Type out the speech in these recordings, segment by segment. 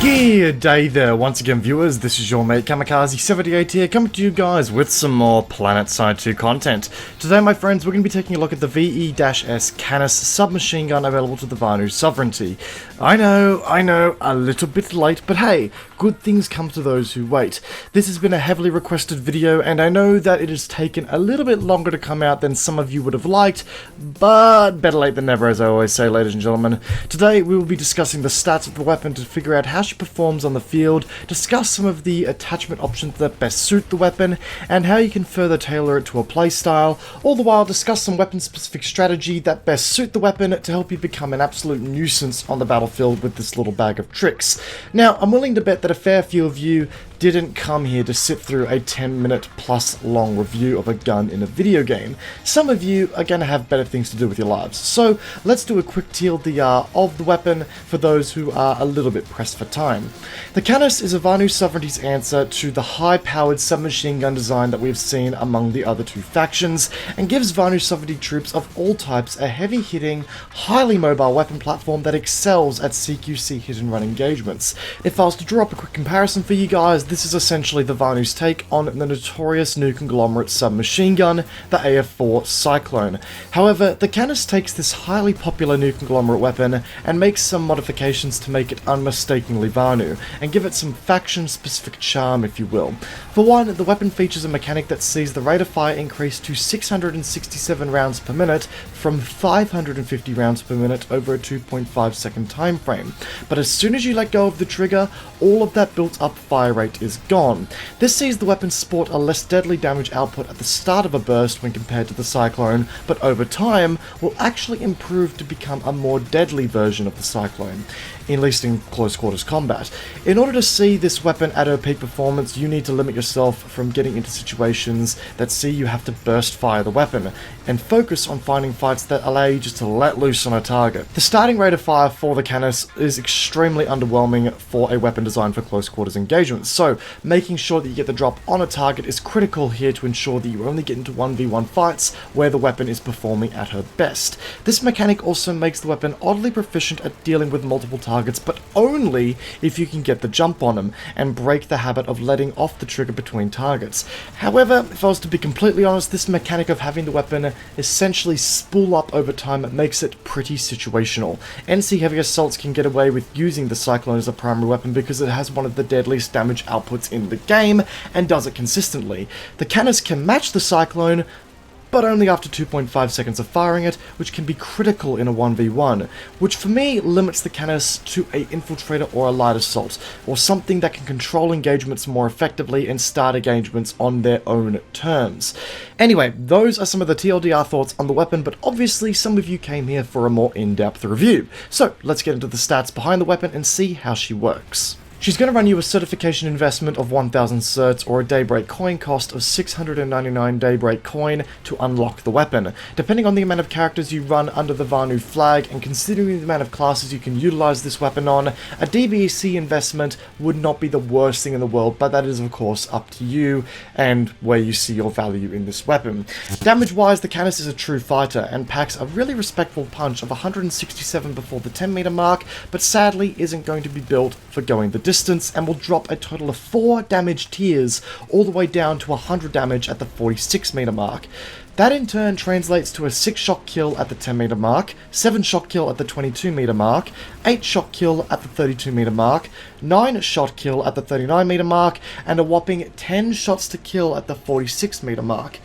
Good day there once again, viewers. This is your mate Kamikaze78 here, coming to you guys with some more Planetside 2 content. Today, my friends, we're going to be taking a look at the VE-S Canis submachine gun available to the Vanu Sovereignty. I know, a little bit late, but hey, good things come to those who wait. This has been a heavily requested video, and I know that it has taken a little bit longer to come out than some of you would have liked, but better late than never, as I always say, ladies and gentlemen. Today, we will be discussing the stats of the weapon to figure out how she performs on the field, discuss some of the attachment options that best suit the weapon, and how you can further tailor it to a playstyle, all the while discuss some weapon-specific strategy that best suit the weapon to help you become an absolute nuisance on the battlefield with this little bag of tricks. Now, I'm willing to bet that a fair few of you didn't come here to sit through a 10-minute plus long review of a gun in a video game. Some of you are going to have better things to do with your lives. So let's do a quick TLDR of the weapon for those who are a little bit pressed for time. The Canis is a Vanu Sovereignty's answer to the high-powered submachine gun design that we've seen among the other two factions, and gives Vanu Sovereignty troops of all types a heavy-hitting, highly mobile weapon platform that excels at CQC hit-and-run engagements. If I was to draw up a quick comparison for you guys, this is essentially the Vanu's take on the notorious new conglomerate submachine gun, the AF4 Cyclone. However, the Canis takes this highly popular new conglomerate weapon and makes some modifications to make it unmistakably Vanu, and give it some faction-specific charm, if you will. For one, the weapon features a mechanic that sees the rate of fire increase to 667 rounds per minute from 550 rounds per minute over a 2.5 second time frame. But as soon as you let go of the trigger, all of that built-up fire rate is gone. This sees the weapon sport a less deadly damage output at the start of a burst when compared to the Cyclone, but over time will actually improve to become a more deadly version of the Cyclone, at least in close quarters combat. In order to see this weapon at her peak performance, you need to limit yourself from getting into situations that see you have to burst fire the weapon, and focus on finding fights that allow you just to let loose on a target. The starting rate of fire for the Canis is extremely underwhelming for a weapon designed for close quarters engagements, so making sure that you get the drop on a target is critical here to ensure that you only get into 1v1 fights where the weapon is performing at her best. This mechanic also makes the weapon oddly proficient at dealing with multiple targets, but only if you can get the jump on them and break the habit of letting off the trigger between targets. However, if I was to be completely honest, this mechanic of having the weapon essentially spool up over time makes it pretty situational. NC Heavy Assaults can get away with using the Cyclone as a primary weapon because it has one of the deadliest damage outputs in the game and does it consistently. The Canis can match the Cyclone, but only after 2.5 seconds of firing it, which can be critical in a 1v1, which for me limits the Canis to a infiltrator or a light assault, or something that can control engagements more effectively and start engagements on their own terms. Anyway, those are some of the TLDR thoughts on the weapon, but obviously some of you came here for a more in-depth review. So let's get into the stats behind the weapon and see how she works. She's going to run you a certification investment of 1000 certs or a daybreak coin cost of 699 daybreak coin to unlock the weapon. Depending on the amount of characters you run under the Vanu flag and considering the amount of classes you can utilize this weapon on, a DBC investment would not be the worst thing in the world, but that is of course up to you and where you see your value in this weapon. Damage wise, the Canis is a true fighter and packs a really respectful punch of 167 before the 10 meter mark, but sadly isn't going to be built for going the distance and will drop a total of 4 damage tiers all the way down to 100 damage at the 46 meter mark. That in turn translates to a 6 shot kill at the 10 meter mark, 7 shot kill at the 22 meter mark, 8 shot kill at the 32 meter mark, 9 shot kill at the 39 meter mark, and a whopping 10 shots to kill at the 46 meter mark.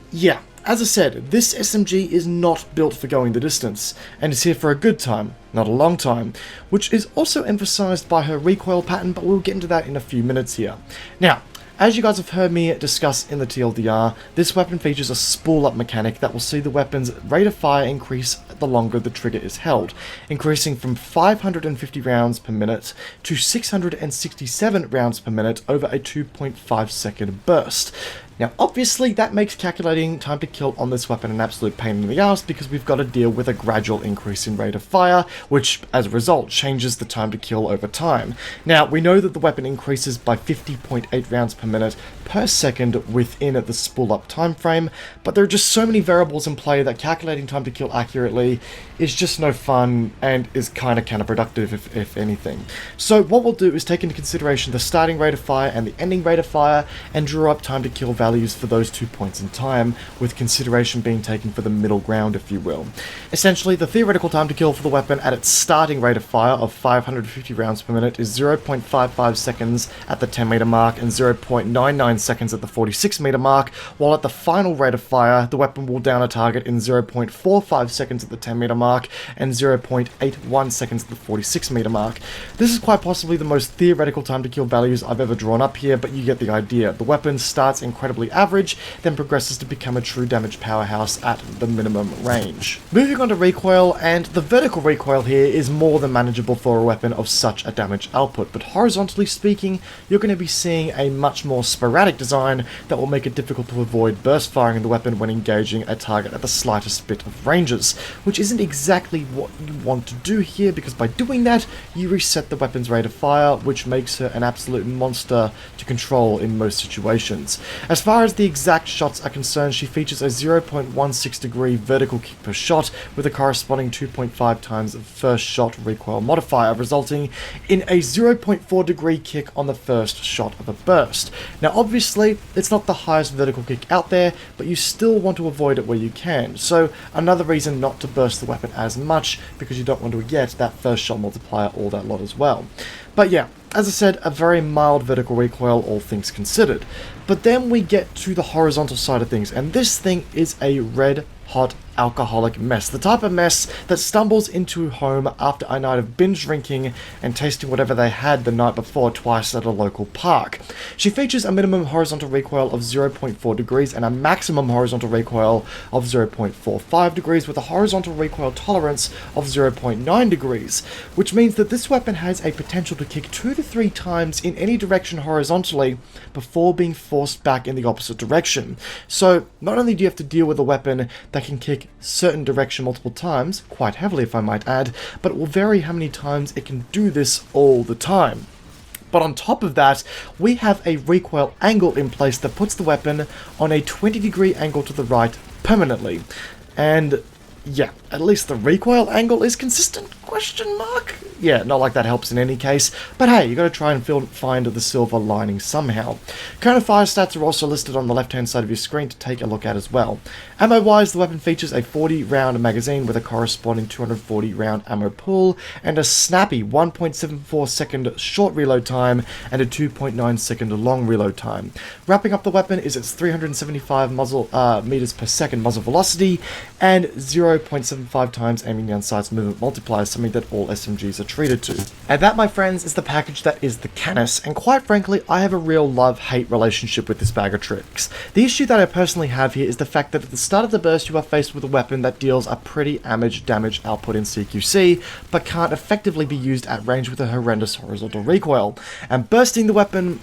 Yeah, as I said, this SMG is not built for going the distance, and is here for a good time, not a long time, which is also emphasized by her recoil pattern, but we'll get into that in a few minutes here. Now, as you guys have heard me discuss in the TLDR, this weapon features a spool-up mechanic that will see the weapon's rate of fire increase the longer the trigger is held, increasing from 550 rounds per minute to 667 rounds per minute over a 2.5 second burst. Now obviously that makes calculating time to kill on this weapon an absolute pain in the ass because we've got to deal with a gradual increase in rate of fire, which as a result changes the time to kill over time. Now we know that the weapon increases by 50.8 rounds per minute per second within the spool up time frame, but there are just so many variables in play that calculating time to kill accurately is just no fun and is kind of counterproductive if anything. So what we'll do is take into consideration the starting rate of fire and the ending rate of fire and draw up time to kill values for those 2 points in time, with consideration being taken for the middle ground, if you will. Essentially, the theoretical time to kill for the weapon at its starting rate of fire of 550 rounds per minute is 0.55 seconds at the 10 meter mark and 0.99 seconds at the 46 meter mark, while at the final rate of fire, the weapon will down a target in 0.45 seconds at the 10 meter mark and 0.81 seconds at the 46 meter mark. This is quite possibly the most theoretical time to kill values I've ever drawn up here, but you get the idea. The weapon starts incredibly average, then progresses to become a true damage powerhouse at the minimum range. Moving on to recoil, and the vertical recoil here is more than manageable for a weapon of such a damage output, but horizontally speaking, you're going to be seeing a much more sporadic design that will make it difficult to avoid burst firing the weapon when engaging a target at the slightest bit of ranges, which isn't exactly what you want to do here, because by doing that, you reset the weapon's rate of fire, which makes her an absolute monster to control in most situations. As far as the exact shots are concerned, she features a 0.16 degree vertical kick per shot with a corresponding 2.5 times first shot recoil modifier, resulting in a 0.4 degree kick on the first shot of a burst. Now obviously, it's not the highest vertical kick out there, but you still want to avoid it where you can, so another reason not to burst the weapon as much, because you don't want to get that first shot multiplier all that lot as well. But yeah, as I said, a very mild vertical recoil, all things considered. But then we get to the horizontal side of things, and this thing is a red hot alcoholic mess. The type of mess that stumbles into home after a night of binge drinking and tasting whatever they had the night before twice at a local park. She features a minimum horizontal recoil of 0.4 degrees and a maximum horizontal recoil of 0.45 degrees with a horizontal recoil tolerance of 0.9 degrees, which means that this weapon has a potential to kick 2 to 3 times in any direction horizontally before being forced back in the opposite direction. So not only do you have to deal with a weapon that can kick certain direction multiple times, quite heavily if I might add, but it will vary how many times it can do this all the time. But on top of that, we have a recoil angle in place that puts the weapon on a 20-degree angle to the right permanently. And yeah, at least the recoil angle is consistent? Question mark? Yeah, not like that helps in any case, but hey, you gotta try and find the silver lining somehow. Current fire stats are also listed on the left hand side of your screen to take a look at as well. Ammo wise, the weapon features a 40 round magazine with a corresponding 240 round ammo pool, and a snappy 1.74 second short reload time and a 2.9 second long reload time. Wrapping up the weapon is its 375 meters per second muzzle velocity and 0.75 times aiming down sights movement multiplier, something that all SMGs are treated to. And that, my friends, is the package that is the Canis, and quite frankly, I have a real love-hate relationship with this bag of tricks. The issue that I personally have here is the fact that at the start of the burst you are faced with a weapon that deals a pretty average damage output in CQC, but can't effectively be used at range with a horrendous horizontal recoil. And bursting the weapon,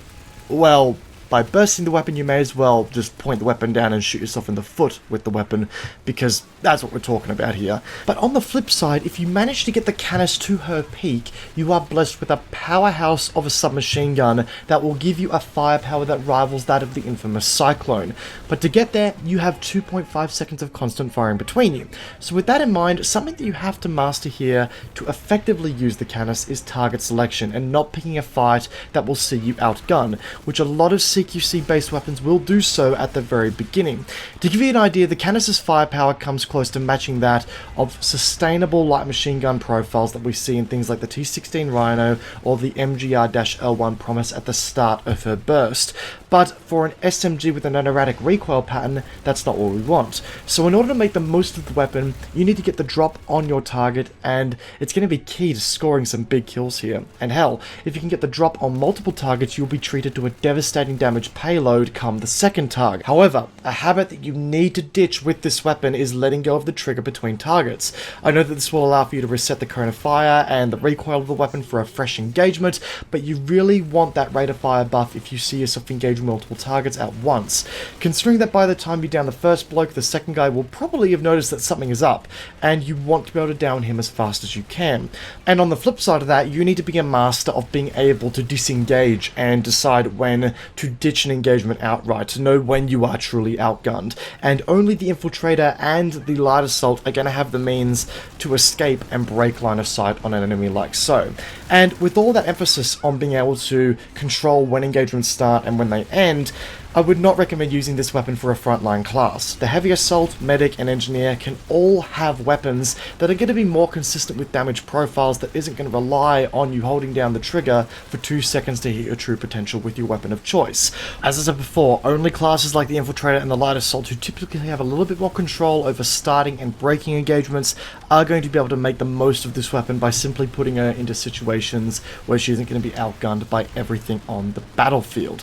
well, by bursting the weapon, you may as well just point the weapon down and shoot yourself in the foot with the weapon, because that's what we're talking about here. But on the flip side, if you manage to get the Canis to her peak, you are blessed with a powerhouse of a submachine gun that will give you a firepower that rivals that of the infamous Cyclone. But to get there, you have 2.5 seconds of constant firing between you. So with that in mind, something that you have to master here to effectively use the Canis is target selection and not picking a fight that will see you outgun, which a lot of CQC based weapons will do so at the very beginning. To give you an idea, the Canis's firepower comes close to matching that of sustainable light machine gun profiles that we see in things like the T16 Rhino or the MGR-L1 Promise at the start of her burst. But for an SMG with an erratic recoil pattern, that's not what we want. So in order to make the most of the weapon, you need to get the drop on your target, and it's going to be key to scoring some big kills here. And hell, if you can get the drop on multiple targets, you'll be treated to a devastating damage payload come the second target. However, a habit that you need to ditch with this weapon is letting go of the trigger between targets. I know that this will allow for you to reset the cone of fire and the recoil of the weapon for a fresh engagement, but you really want that rate of fire buff if you see yourself engage multiple targets at once. Considering that by the time you down the first bloke, the second guy will probably have noticed that something is up, and you want to be able to down him as fast as you can. And on the flip side of that, you need to be a master of being able to disengage and decide when to ditch an engagement outright, to know when you are truly outgunned. And only the Infiltrator and the Light Assault are going to have the means to escape and break line of sight on an enemy like so. And with all that emphasis on being able to control when engagements start and when they end, I would not recommend using this weapon for a frontline class. The Heavy Assault, Medic, and Engineer can all have weapons that are going to be more consistent with damage profiles that isn't going to rely on you holding down the trigger for 2 seconds to hit your true potential with your weapon of choice. As I said before, only classes like the Infiltrator and the Light Assault, who typically have a little bit more control over starting and breaking engagements, are going to be able to make the most of this weapon by simply putting her into situations where she isn't going to be outgunned by everything on the battlefield.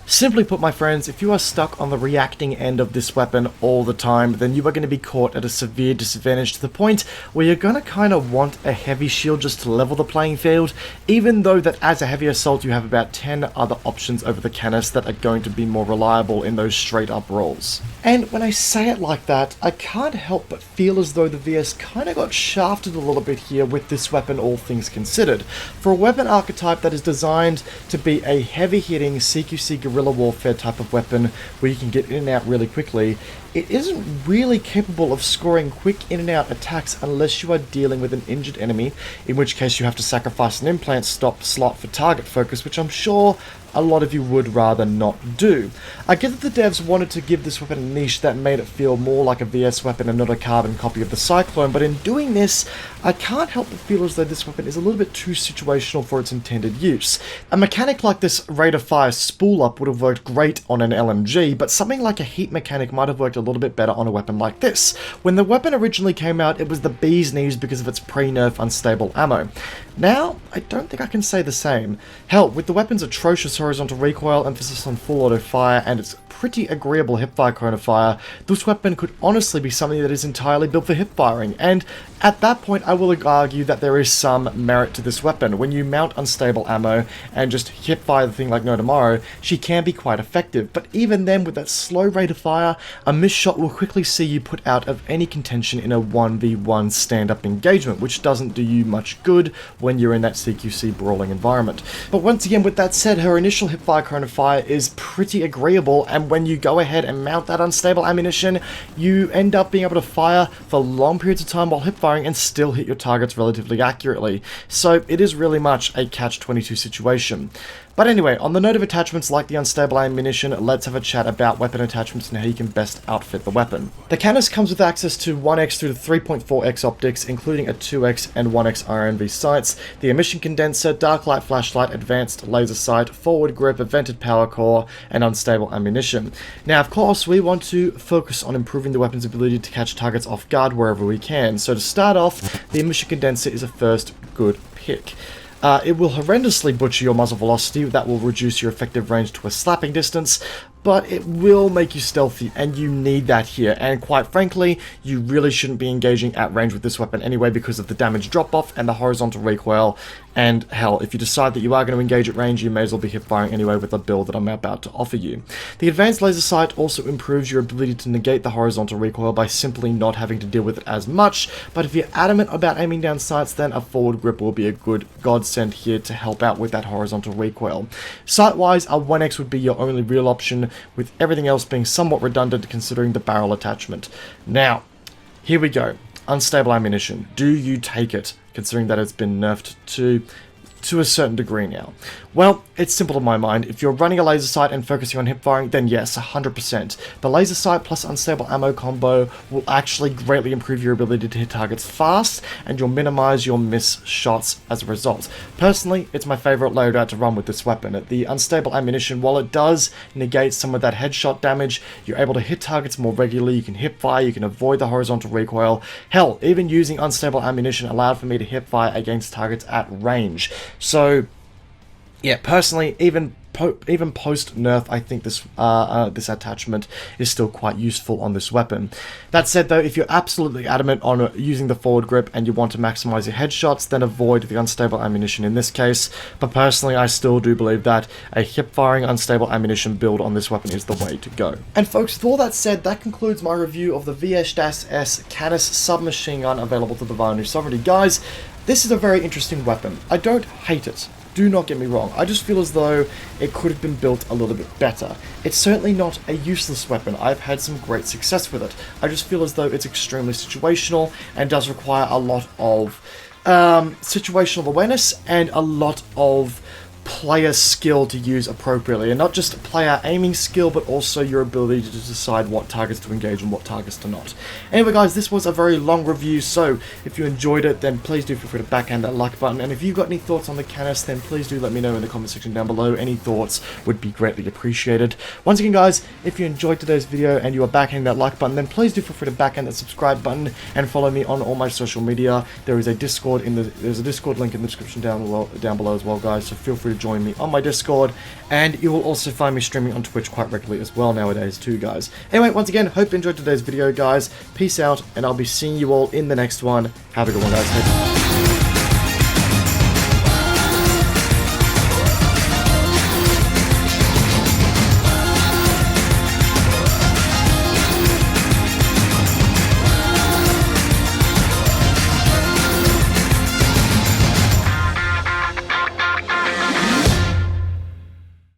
Simply put, my friends, if you are stuck on the reacting end of this weapon all the time, then you are going to be caught at a severe disadvantage to the point where you're going to kind of want a heavy shield just to level the playing field, even though that as a heavy assault you have about 10 other options over the Canis that are going to be more reliable in those straight up rolls. And when I say it like that, I can't help but feel as though the VS kind of got shafted a little bit here with this weapon, all things considered. For a weapon archetype that is designed to be a heavy hitting CQC guerrilla warfare type of weapon where you can get in and out really quickly, it isn't really capable of scoring quick in and out attacks unless you are dealing with an injured enemy, in which case you have to sacrifice an implant stop slot for target focus, which I'm sure a lot of you would rather not do. I get that the devs wanted to give this weapon a niche that made it feel more like a VS weapon and not a carbon copy of the Cyclone, but in doing this, I can't help but feel as though this weapon is a little bit too situational for its intended use. A mechanic like this rate of fire spool up would have worked great on an LMG, but something like a heat mechanic might have worked a little bit better on a weapon like this. When the weapon originally came out, it was the bee's knees because of its pre-nerf unstable ammo. Now, I don't think I can say the same. Hell, with the weapon's atrocious horizontal recoil, emphasis on full auto fire, and its pretty agreeable hipfire cone of fire, this weapon could honestly be something that is entirely built for hipfiring, and at that point I will argue that there is some merit to this weapon. When you mount unstable ammo and just hipfire the thing like no tomorrow, she can be quite effective, but even then with that slow rate of fire, a missed shot will quickly see you put out of any contention in a 1v1 stand-up engagement, which doesn't do you much good when you're in that CQC brawling environment. But once again, with that said, her initial hipfire cone of fire is pretty agreeable, and when you go ahead and mount that unstable ammunition, you end up being able to fire for long periods of time while hipfiring and still hit your targets relatively accurately. So it is really much a catch-22 situation. But anyway, on the note of attachments like the unstable ammunition, let's have a chat about weapon attachments and how you can best outfit the weapon. The Canis comes with access to 1x through to 3.4x optics, including a 2x and 1x RNV sights, the emission condenser, dark light flashlight, advanced laser sight, forward grip, a vented power core, and unstable ammunition. Now, of course, we want to focus on improving the weapon's ability to catch targets off guard wherever we can, so to start off, the emission condenser is a first good pick. It will horrendously butcher your muzzle velocity, that will reduce your effective range to a slapping distance, but it will make you stealthy, and you need that here, and quite frankly, you really shouldn't be engaging at range with this weapon anyway because of the damage drop-off and the horizontal recoil, and hell, if you decide that you are going to engage at range, you may as well be hip-firing anyway with the build that I'm about to offer you. The advanced laser sight also improves your ability to negate the horizontal recoil by simply not having to deal with it as much, but if you're adamant about aiming down sights, then a forward grip will be a good godsend here to help out with that horizontal recoil. Sight-wise, a 1x would be your only real option, with everything else being somewhat redundant considering the barrel attachment. Now, here we go. Unstable ammunition. Do you take it, considering that it's been nerfed to a certain degree now? Well, it's simple in my mind. If you're running a laser sight and focusing on hip firing, then yes, 100%. The laser sight plus unstable ammo combo will actually greatly improve your ability to hit targets fast, and you'll minimize your miss shots as a result. Personally, it's my favorite loadout to run with this weapon. The unstable ammunition, while it does negate some of that headshot damage, you're able to hit targets more regularly, you can hip fire, you can avoid the horizontal recoil. Hell, even using unstable ammunition allowed for me to hip fire against targets at range. So yeah, personally, even post nerf, I think this this attachment is still quite useful on this weapon. That said though, if you're absolutely adamant on using the forward grip and you want to maximize your headshots, then avoid the unstable ammunition in this case. But personally, I still do believe that a hip-firing unstable ammunition build on this weapon is the way to go. And folks, with all that said, that concludes my review of the VE-S Canis submachine gun available to the VE Sovereignty. Guys, this is a very interesting weapon. I don't hate it. Do not get me wrong, I just feel as though it could have been built a little bit better. It's certainly not a useless weapon, I've had some great success with it. I just feel as though it's extremely situational and does require a lot of situational awareness and a lot of player skill to use appropriately, and not just player aiming skill, but also your ability to decide what targets to engage and what targets to not. Anyway guys, this was a very long review, so if you enjoyed it, then please do feel free to backhand that like button, and if you've got any thoughts on the Canis, then please do let me know in the comment section down below. Any thoughts would be greatly appreciated. Once again guys, if you enjoyed today's video and you are backhanding that like button, then please do feel free to backhand that subscribe button and follow me on all my social media. There is a Discord there's a Discord link in the description down below as well guys, so feel free to join me on my Discord, and you will also find me streaming on Twitch quite regularly as well nowadays too guys. Anyway, once again, hope you enjoyed today's video guys, peace out, and I'll be seeing you all in the next one. Have a good one guys.